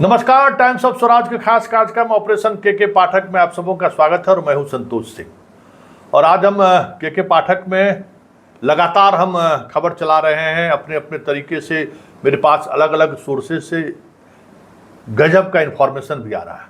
नमस्कार। Times of Swaraj के खास कार्यक्रम ऑपरेशन के पाठक में आप सबों का स्वागत है और मैं हूं संतोष सिंह। और आज हम के पाठक में लगातार हम खबर चला रहे हैं अपने अपने तरीके से। मेरे पास अलग अलग सोर्सेज से गजब का इन्फॉर्मेशन भी आ रहा है।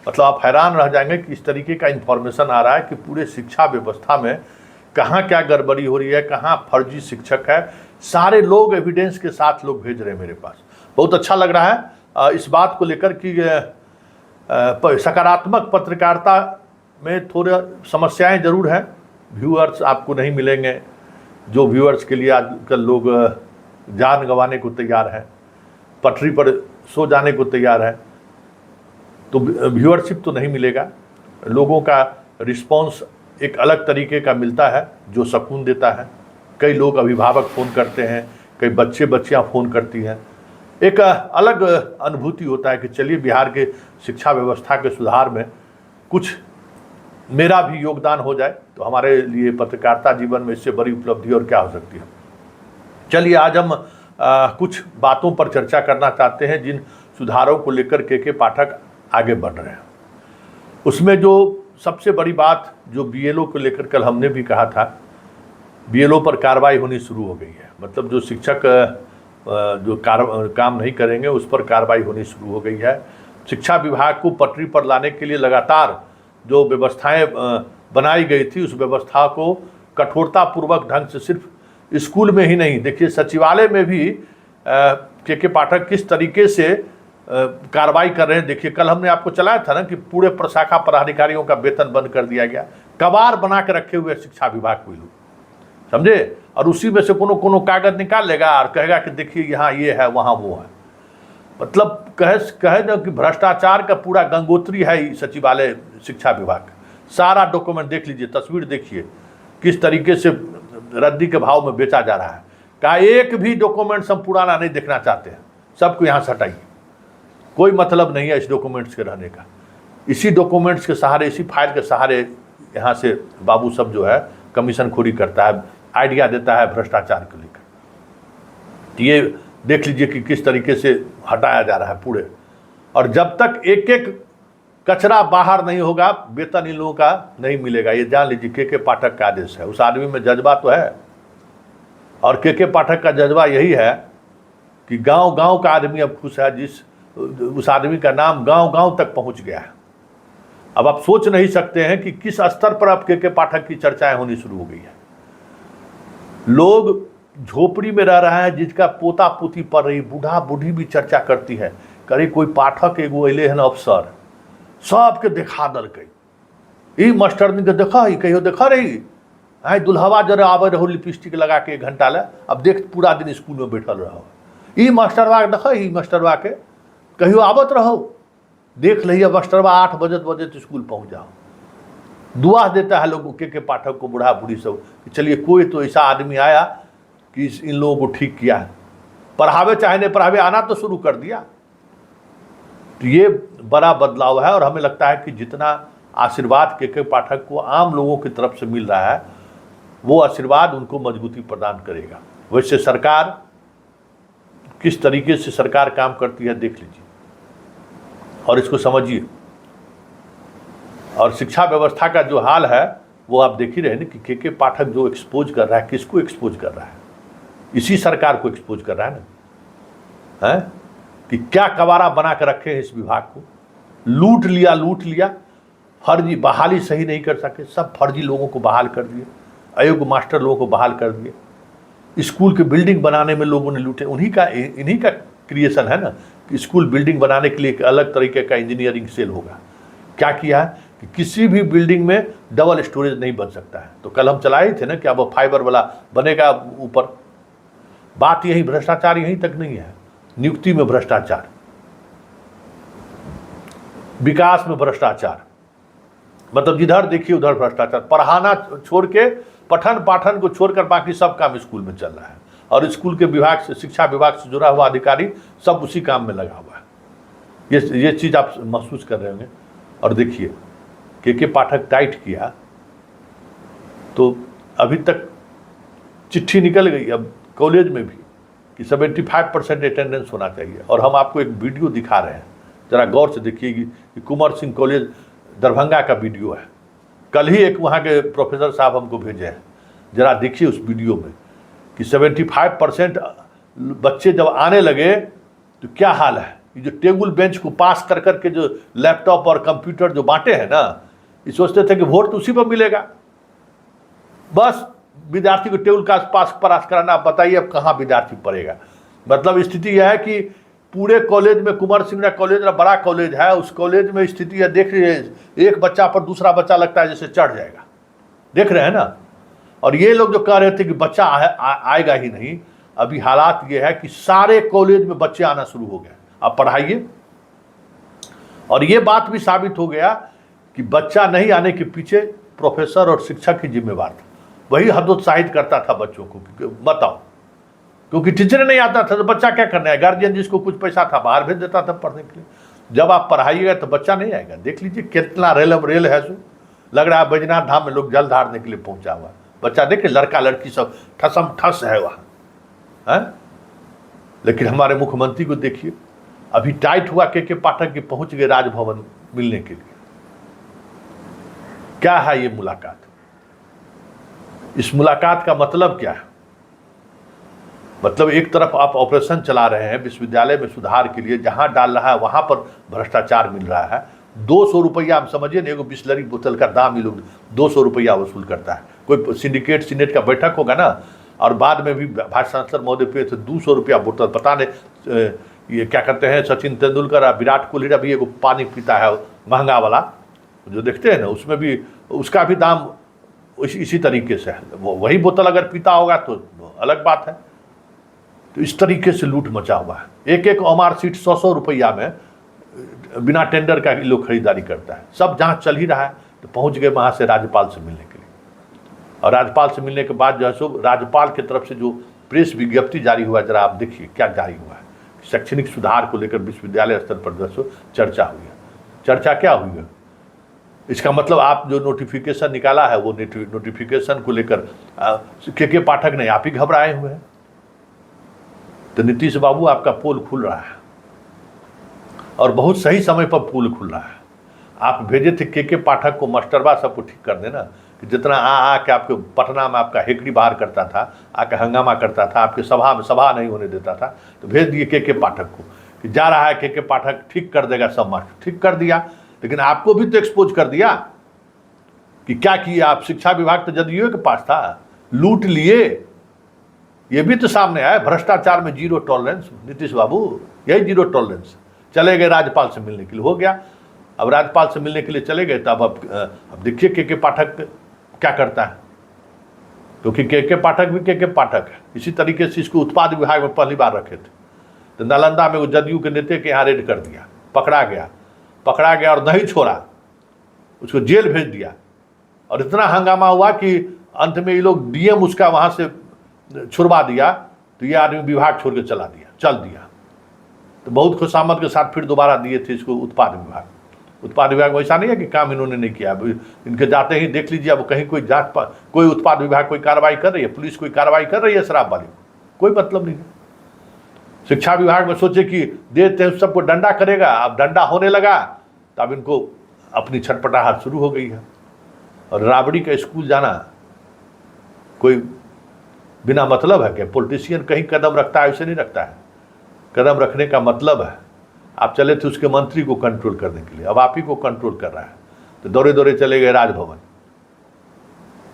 मतलब आप हैरान रह जाएंगे कि इस तरीके का इन्फॉर्मेशन आ रहा है कि पूरे शिक्षा व्यवस्था में कहाँ क्या गड़बड़ी हो रही है, कहाँ फर्जी शिक्षक है। सारे लोग एविडेंस के साथ लोग भेज रहे हैं मेरे पास। बहुत अच्छा लग रहा है इस बात को लेकर कि सकारात्मक पत्रकारिता में थोड़ा समस्याएं जरूर हैं। व्यूअर्स आपको नहीं मिलेंगे, जो व्यूअर्स के लिए आजकल लोग जान गंवाने को तैयार हैं, पटरी पर सो जाने को तैयार है। तो व्यूअरशिप तो नहीं मिलेगा। लोगों का रिस्पॉन्स एक अलग तरीके का मिलता है जो सुकून देता है। कई लोग अभिभावक फ़ोन करते हैं, कई बच्चे बच्चियाँ फ़ोन करती हैं। एक अलग अनुभूति होता है कि चलिए बिहार के शिक्षा व्यवस्था के सुधार में कुछ मेरा भी योगदान हो जाए तो हमारे लिए पत्रकारिता जीवन में इससे बड़ी उपलब्धि और क्या हो सकती है। चलिए आज हम कुछ बातों पर चर्चा करना चाहते हैं जिन सुधारों को लेकर के पाठक आगे बढ़ रहे हैं। उसमें जो सबसे बड़ी बात जो बीएलओ को लेकर कल हमने भी कहा था, बीएलओ पर कार्रवाई होनी शुरू हो गई है। मतलब जो शिक्षक जो काम नहीं करेंगे उस पर कार्रवाई होनी शुरू हो गई है। शिक्षा विभाग को पटरी पर लाने के लिए लगातार जो व्यवस्थाएं बनाई गई थी उस व्यवस्था को कठोरतापूर्वक ढंग से सिर्फ स्कूल में ही नहीं, देखिए सचिवालय में भी के पाठक किस तरीके से कार्रवाई कर रहे हैं। देखिए कल हमने आपको चलाया था ना कि पूरे प्रशाखा पदाधिकारियों का वेतन बंद कर दिया गया। कबाड़ बना के रखे हुए शिक्षा विभाग को लोग, समझे। और उसी में से कोनो कागज निकाल लेगा और कहेगा कि देखिए यहाँ ये है वहाँ वो है। मतलब कहे ना कि भ्रष्टाचार का पूरा गंगोत्री है सचिवालय शिक्षा विभाग। सारा डॉक्यूमेंट देख लीजिए, तस्वीर देखिए किस तरीके से रद्दी के भाव में बेचा जा रहा है। कहा एक भी डॉक्यूमेंट्स हम पुराना नहीं देखना चाहते हैं, सबको यहाँ से हटाइए। कोई मतलब नहीं है इस डॉक्यूमेंट्स के रहने का। इसी डॉक्यूमेंट्स के सहारे, इसी फाइल के सहारे यहाँ से बाबू सब जो है कमीशन खोरी करता है, आइडिया देता है भ्रष्टाचार को लेकर। तो ये देख लीजिए कि किस तरीके से हटाया जा रहा है पूरे। और जब तक एक एक कचरा बाहर नहीं होगा वेतन इन लोगों का नहीं मिलेगा। ये जान लीजिए के पाठक का आदेश है। उस आदमी में जज्बा तो है, और के पाठक का जज्बा यही है कि गांव गांव का आदमी अब खुश है। उस आदमी का नाम गांव गांव तक पहुंच गया है। अब आप सोच नहीं सकते हैं कि किस स्तर पर अब के पाठक की चर्चाएं होनी शुरू हो गई है। लोग झोपड़ी में रह रहा है, जिसका पोता पोती पढ़ रही, बूढ़ा बूढ़ी भी चर्चा करती है। करे कोई पाठक एगो अले हन अफसर, सबके देखा दलकै। मास्टरनी के देखा ही कहियो देखा रही आई दुल्हवा जरा आवे रहो लिपस्टिक लगा के 1 घंटा ले, अब देख पूरा दिन स्कूल में बैठल रहो। मास्टरवा के देखा ही मास्टरवा के कहियो आवत रहो, देख लिया मास्टरवा 8 बजे तो स्कूल पहुँच जाओ। दुआ देता है लोगों के पाठक को, बूढ़ा बूढ़ी सब, कि चलिए कोई तो ऐसा आदमी आया कि इन लोगों को ठीक किया है। पढ़ावे चाहे नहीं पढ़ावे, आना तो शुरू कर दिया। तो ये बड़ा बदलाव है और हमें लगता है कि जितना आशीर्वाद के पाठक को आम लोगों की तरफ से मिल रहा है वो आशीर्वाद उनको मजबूती प्रदान करेगा। वैसे सरकार किस तरीके से सरकार काम करती है देख लीजिए और इसको समझिए। और शिक्षा व्यवस्था का जो हाल है वो आप देख ही रहे हैं कि के पाठक जो एक्सपोज कर रहा है, किसको एक्सपोज कर रहा है? इसी सरकार को एक्सपोज कर रहा है ना, है कि क्या कबाड़ा बना कर रखे हैं इस विभाग को। लूट लिया, फर्जी बहाली सही नहीं कर सके, सब फर्जी लोगों को बहाल कर दिए, अयोग्य मास्टर लोगों को बहाल कर दिए। स्कूल के बिल्डिंग बनाने में लोगों ने लूटे, इन्हीं का क्रिएशन है ना कि स्कूल बिल्डिंग बनाने के लिए एक अलग तरीके का इंजीनियरिंग सेल होगा। क्या किया है कि किसी भी बिल्डिंग में डबल स्टोरेज नहीं बन सकता है। तो कल हम चलाए थे ना कि अब फाइबर वाला बनेगा ऊपर। बात यही, भ्रष्टाचार यहीं तक नहीं है। नियुक्ति में भ्रष्टाचार, विकास में भ्रष्टाचार, मतलब जिधर देखिए उधर भ्रष्टाचार। पढ़ाना छोड़ के, पठन पाठन को छोड़कर बाकी सब काम स्कूल में चल रहा है। और स्कूल के विभाग से, शिक्षा विभाग से जुड़ा हुआ अधिकारी सब उसी काम में लगा हुआ है। ये चीज़ आप महसूस कर रहे होंगे। और देखिए के पाठक टाइट किया तो अभी तक चिट्ठी निकल गई अब कॉलेज में भी कि 75% अटेंडेंस होना चाहिए। और हम आपको एक वीडियो दिखा रहे हैं ज़रा गौर से देखिएगी कि कुंवर सिंह कॉलेज दरभंगा का वीडियो है, कल ही एक वहाँ के प्रोफेसर साहब हमको भेजे हैं, ज़रा देखिए उस वीडियो में कि 75% बच्चे जब आने लगे तो क्या हाल है। ये जो टेबल बेंच को पास कर करके जो लैपटॉप और कंप्यूटर जो बांटे हैं ना, ये सोचते थे कि वोट तो उसी पर मिलेगा, बस विद्यार्थी को टेबल का पास कराना। बताइए अब कहाँ विद्यार्थी पढ़ेगा। मतलब स्थिति यह है कि पूरे कॉलेज में, कुंवर सिंह कॉलेज बड़ा कॉलेज है, उस कॉलेज में स्थिति है, देख रही है, एक बच्चा पर दूसरा बच्चा लगता है जैसे चढ़ जाएगा, देख रहे हैं ना। और ये लोग जो कह रहे थे कि बच्चा आएगा ही नहीं, अभी हालात ये है कि सारे कॉलेज में बच्चे आना शुरू हो गए। आप पढ़ाइए, और ये बात भी साबित हो गया कि बच्चा नहीं आने के पीछे प्रोफेसर और शिक्षक ही जिम्मेवार था। वही हतोत्साहित करता था बच्चों को, बताओ, क्योंकि टीचर नहीं आता था तो बच्चा क्या करना है। गार्जियन जिसको कुछ पैसा था बाहर भेज देता था पढ़ने के लिए। जब आप पढ़ाइएगा तो बच्चा नहीं आएगा। देख लीजिए कितना रेल है, सो लग रहा है बैजनाथ धाम में लोग जल धारने के लिए पहुंचा हुआ। बच्चा देखे, लड़का लड़की सब ठसम ठस है वहाँ है। लेकिन हमारे मुख्यमंत्री को देखिए, अभी टाइट हुआ के पाठक के पहुंच गए राजभवन मिलने के लिए। क्या है ये मुलाकात? इस मुलाकात का मतलब क्या है? मतलब एक तरफ आप ऑपरेशन चला रहे हैं विश्वविद्यालय में सुधार के लिए, जहां डाल रहा है वहां पर भ्रष्टाचार मिल रहा है। 200 रुपया, आप समझिए ना, एगो बिस्लरी बोतल का दाम ही लोग 200 रुपया वसूल करता है। कोई सिंडिकेट सीनेट का बैठक होगा ना, और बाद में भी भाइस चांसलर महोदय पे थे 200 रुपया बोतल। पता नहीं ये क्या करते हैं, सचिन तेंदुलकर और विराट कोहली का भी एगो पानी पीता है महंगा वाला जो देखते हैं ना, उसमें भी उसका भी दाम इसी तरीके से है। वही बोतल अगर पीता होगा तो अलग बात है। तो इस तरीके से लूट मचा हुआ है। एक एक ओमार सीट 100-100 रुपया में बिना टेंडर का लोग खरीदारी करता है। सब जहाँ चल ही रहा है। तो पहुँच गए वहाँ से राज्यपाल से मिलने के लिए, और राज्यपाल से मिलने के बाद जो है सो राज्यपाल की तरफ से जो प्रेस विज्ञप्ति जारी हुआ, जरा आप देखिए क्या जारी हुआ है। शैक्षणिक सुधार को लेकर विश्वविद्यालय स्तर पर जो है चर्चा हुई है। चर्चा क्या हुई है? इसका मतलब आप जो नोटिफिकेशन निकाला है, वो नोटिफिकेशन को लेकर के पाठक नहीं, आप ही घबराए हुए हैं। तो नीतीश बाबू, आपका पोल खुल रहा है, और बहुत सही समय पर पोल खुल रहा है। आप भेजे थे के पाठक को मास्टरबा सबको ठीक कर देना, कि जितना के आपके पटना में आपका हेकड़ी बाहर करता था, आके हंगामा करता था, आपके सभा में सभा नहीं होने देता था, तो भेज दिए के पाठक को कि जा रहा है के पाठक ठीक कर देगा सब मास्टर। ठीक कर दिया, लेकिन आपको भी तो एक्सपोज कर दिया कि क्या किया आप। शिक्षा विभाग तो जदयू के पास था, लूट लिए, ये भी तो सामने आया। भ्रष्टाचार में जीरो टॉलरेंस नीतीश बाबू, यही जीरो टॉलरेंस। चले गए राज्यपाल से मिलने के लिए, हो गया। अब राज्यपाल से मिलने के लिए चले गए, तब अब देखिए के पाठक क्या करता है, क्योंकि के पाठक भी के पाठक है। इसी तरीके से इसको उत्पाद विभाग में पहली बार रखे थे, तो नालंदा में वो जदयू के नेता के यहाँ रेड कर दिया, पकड़ा गया और नहीं छोड़ा, उसको जेल भेज दिया। और इतना हंगामा हुआ कि अंत में ये लोग डीएम उसका वहाँ से छुड़वा दिया, तो ये आदमी विभाग छोड़ के चल दिया। तो बहुत खुशामद के साथ फिर दोबारा दिए थे इसको उत्पाद विभाग। उत्पाद विभाग वैसा नहीं है कि काम इन्होंने नहीं किया। इनके जाते ही देख लीजिए, अब कहीं कोई जांच, कोई उत्पाद विभाग कोई कार्रवाई कर रही है, पुलिस कोई कार्रवाई कर रही है शराब वाली, कोई मतलब नहीं है। शिक्षा विभाग में सोचे कि देते हैं सबको डंडा करेगा, अब डंडा होने लगा तो अब इनको अपनी छटपटाहट शुरू हो गई है। और राबड़ी का स्कूल जाना कोई बिना मतलब है क्या? पॉलिटिशियन कहीं कदम रखता है, ऐसे नहीं रखता है। कदम रखने का मतलब है, आप चले थे उसके मंत्री को कंट्रोल करने के लिए, अब आप ही को कंट्रोल कर रहा है। तो दौड़े दौड़े चले गए राजभवन।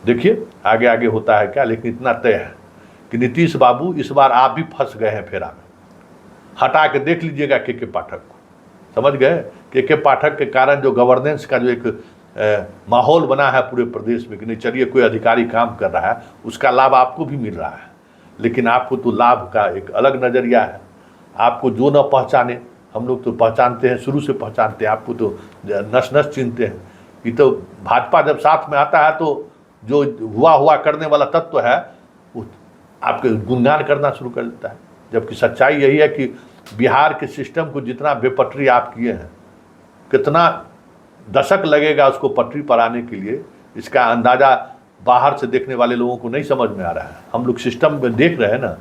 देखिए आगे आगे होता है क्या, लेकिन इतना तय है कि नीतीश बाबू इस बार आप भी फंस गए हैं फेरा में। हटा के देख लीजिएगा के पाठक को, समझ गए? के पाठक के कारण जो गवर्नेंस का जो एक माहौल बना है पूरे प्रदेश में कि नहीं चलिए कोई अधिकारी काम कर रहा है, उसका लाभ आपको भी मिल रहा है। लेकिन आपको तो लाभ का एक अलग नज़रिया है। आपको जो न पहचाने, हम लोग तो पहचानते हैं, शुरू से पहचानते हैं, आपको तो नस नस चिनते हैं। ये तो भाजपा जब साथ में आता है तो जो हुआ करने वाला तत्व है वो आपके गुणगान करना शुरू कर देता है। जबकि सच्चाई यही है कि बिहार के सिस्टम को जितना बेपटरी आप किए हैं, कितना दशक लगेगा उसको पटरी पर आने के लिए, इसका अंदाज़ा बाहर से देखने वाले लोगों को नहीं समझ में आ रहा है। हम लोग सिस्टम में देख रहे हैं ना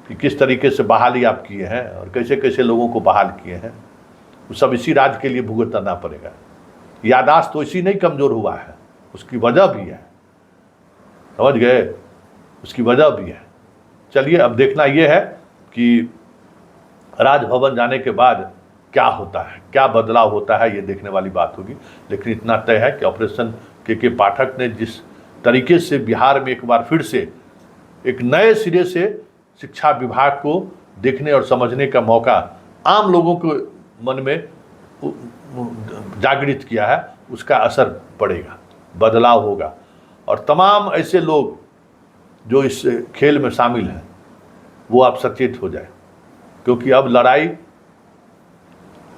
कि किस तरीके से बहाली आप किए हैं और कैसे कैसे लोगों को बहाल किए हैं। वो सब इसी राज्य के लिए भुगतना पड़ेगा। यादाश्त तो इसी नहीं कमज़ोर हुआ है, उसकी वजह भी है, समझ गए, उसकी वजह भी है। चलिए अब देखना ये है कि राजभवन जाने के बाद क्या होता है, क्या बदलाव होता है, ये देखने वाली बात होगी। लेकिन इतना तय है कि ऑपरेशन के पाठक ने जिस तरीके से बिहार में एक बार फिर से एक नए सिरे से शिक्षा विभाग को देखने और समझने का मौका आम लोगों के मन में जागृत किया है, उसका असर पड़ेगा, बदलाव होगा। और तमाम ऐसे लोग जो इस खेल में शामिल हैं वो आप सचेत हो जाए, क्योंकि अब लड़ाई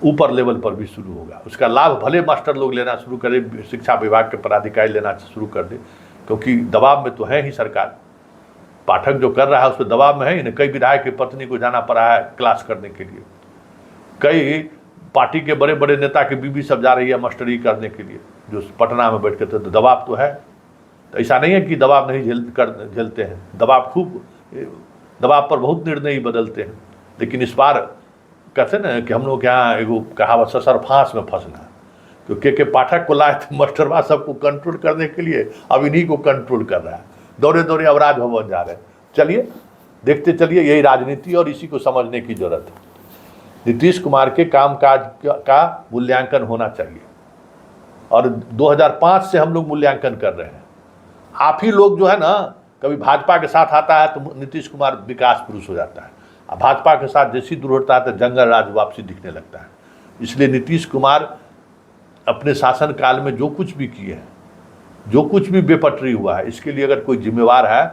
ऊपर लेवल पर भी शुरू होगा। उसका लाभ भले मास्टर लोग लेना शुरू करें, शिक्षा विभाग के पदाधिकारी लेना शुरू कर दे, क्योंकि दबाव में तो है ही सरकार। पाठक जो कर रहा है उस पर दबाव में है ही नहीं। कई विधायक की पत्नी को जाना पड़ा है क्लास करने के लिए, कई पार्टी के बड़े बड़े नेता की बीवी सब जा रही है मास्टरी करने के लिए, जो पटना में बैठ कर, तो दबाव तो है। तो ऐसा नहीं है कि दबाव नहीं झेलते हैं, दबाव पर बहुत निर्णय बदलते हैं। लेकिन इस बार कहते ना कि हम लोग यहाँ एगो कहावत ससर फांस में फंसना, तो के पाठक को लाए थे मास्टरवा सबको कंट्रोल करने के लिए, अब इन्हीं को कंट्रोल कर रहा है। दौड़े दौड़े अब राजभवन जा रहे हैं। चलिए देखते चलिए, यही राजनीति और इसी को समझने की जरूरत है। नीतीश कुमार के कामकाज का मूल्यांकन होना चाहिए, और 2005 से हम लोग मूल्यांकन कर रहे हैं। आप ही लोग जो है ना, कभी भाजपा के साथ आता है तो नीतीश कुमार विकास पुरुष हो जाता है, और भाजपा के साथ जैसी दूर होता है तो जंगल राज वापसी दिखने लगता है। इसलिए नीतीश कुमार अपने शासनकाल में जो कुछ भी किए हैं, जो कुछ भी बेपटरी हुआ है, इसके लिए अगर कोई जिम्मेवार है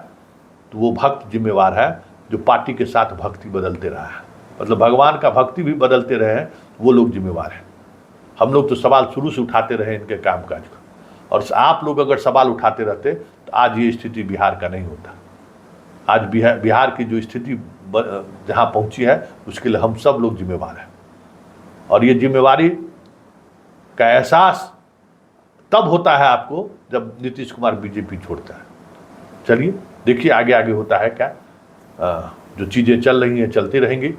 तो वो भक्त जिम्मेवार है, जो पार्टी के साथ भक्ति बदलते रहा है, मतलब भगवान का भक्ति भी बदलते रहे हैं, वो लोग जिम्मेवार हैं। हम लोग तो सवाल शुरू से उठाते रहे इनके कामकाज का, और आप लोग अगर सवाल उठाते रहते तो आज ये स्थिति बिहार का नहीं होता। आज बिहार की जो स्थिति जहाँ पहुँची है उसके लिए हम सब लोग जिम्मेवार हैं, और ये जिम्मेवारी का एहसास तब होता है आपको जब नीतीश कुमार बीजेपी छोड़ता है। चलिए देखिए आगे आगे होता है क्या। जो चीज़ें चल रही हैं चलती रहेंगी,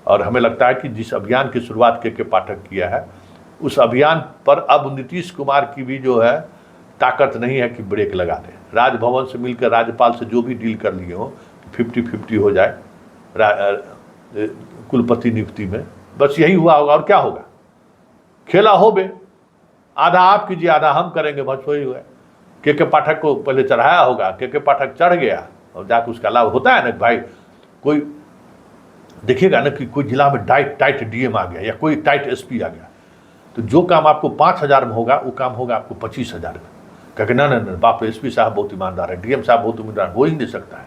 और हमें लगता है कि जिस अभियान की शुरुआत के पाठक किया है, उस अभियान पर अब नीतीश कुमार की भी जो है ताकत नहीं है कि ब्रेक लगा दे। राजभवन से मिलकर राज्यपाल से जो भी डील कर लिए हो, 50-50 हो जाए कुलपति नियुक्ति में, बस यही हुआ होगा। और क्या होगा, खेला हो बे, आधा आप कीजिए आधा हम करेंगे, बस वही हुआ। के पाठक को पहले चढ़ाया होगा, के पाठक चढ़ गया और जाकर उसका लाभ होता है ना। भाई कोई देखिएगा ना कि कोई जिला में टाइट डीएम आ गया या कोई टाइट एसपी आ गया, तो जो काम आपको 5,000 में होगा वो काम होगा आपको 25,000 में। क्योंकि ना बाप रे, एसपी साहब बहुत ईमानदार है, डीएम साहब बहुत ईमानदार, हो ही नहीं सकता है।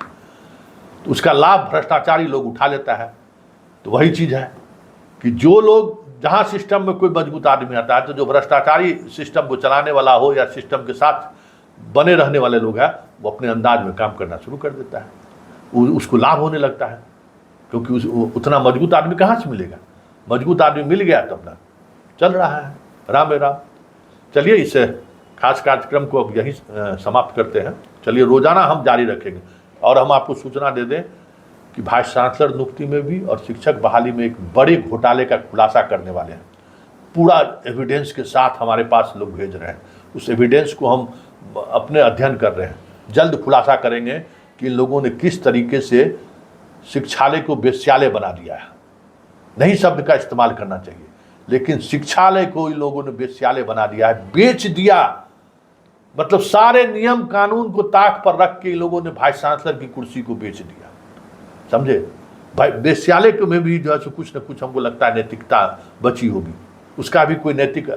तो उसका लाभ भ्रष्टाचारी लोग उठा लेता है। तो वही चीज़ है कि जो लोग जहाँ सिस्टम में कोई मजबूत आदमी आता है, तो जो भ्रष्टाचारी सिस्टम को चलाने वाला हो या सिस्टम के साथ बने रहने वाले लोग हैं, वो अपने अंदाज में काम करना शुरू कर देता है, उसको लाभ होने लगता है। क्योंकि उतना मजबूत आदमी कहाँ से मिलेगा, मजबूत आदमी मिल गया तो अपना चल रहा है, राम राम। चलिए इस खास कार्यक्रम को अब यहीं समाप्त करते हैं। चलिए रोजाना हम जारी रखेंगे, और हम आपको सूचना दे दें कि वाइस चांसलर नियुक्ति में भी और शिक्षक बहाली में एक बड़े घोटाले का खुलासा करने वाले हैं। पूरा एविडेंस के साथ हमारे पास लोग भेज रहे हैं, उस एविडेंस को हम अपने अध्ययन कर रहे हैं। जल्द खुलासा करेंगे कि इन लोगों ने किस तरीके से शिक्षालय को वेश्यालय बना दिया है। नहीं शब्द का इस्तेमाल करना चाहिए, लेकिन शिक्षालय को इन लोगों ने वेश्यालय बना दिया है, बेच दिया। मतलब सारे नियम कानून को ताक पर रख के इन लोगों ने वाइस चांसलर की कुर्सी को बेच दिया, समझे भाई। वेश्यालय में भी जो है कुछ न कुछ हमको लगता है नैतिकता बची होगी, उसका भी कोई नैतिक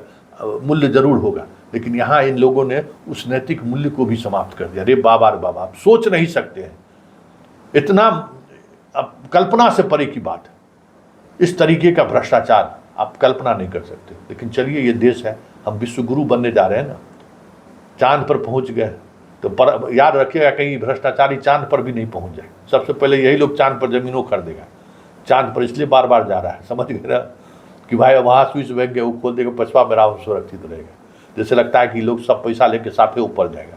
मूल्य जरूर होगा, लेकिन यहाँ इन लोगों ने उस नैतिक मूल्य को भी समाप्त कर दिया। अरे बाबा रे बाबा, आप सोच नहीं सकते हैं, इतना अब कल्पना से परे की बात है। इस तरीके का भ्रष्टाचार आप कल्पना नहीं कर सकते। लेकिन चलिए, ये देश है, हम विश्व गुरु बनने जा रहे हैं ना, चांद पर पहुंच गए, तो याद रखिएगा कहीं भ्रष्टाचारी चांद पर भी नहीं पहुंच जाए। सबसे पहले यही लोग चांद पर जमीनों खरीदेगा। चांद पर इसलिए बार बार जा रहा है, समझ गए ना, कि भाई वहाँ स्विच बैंक वो खोल देगा, पछवा मेरा सुरक्षित रहेगा। जैसे लगता है कि लोग सब पैसा लेके साथे ऊपर जाएगा।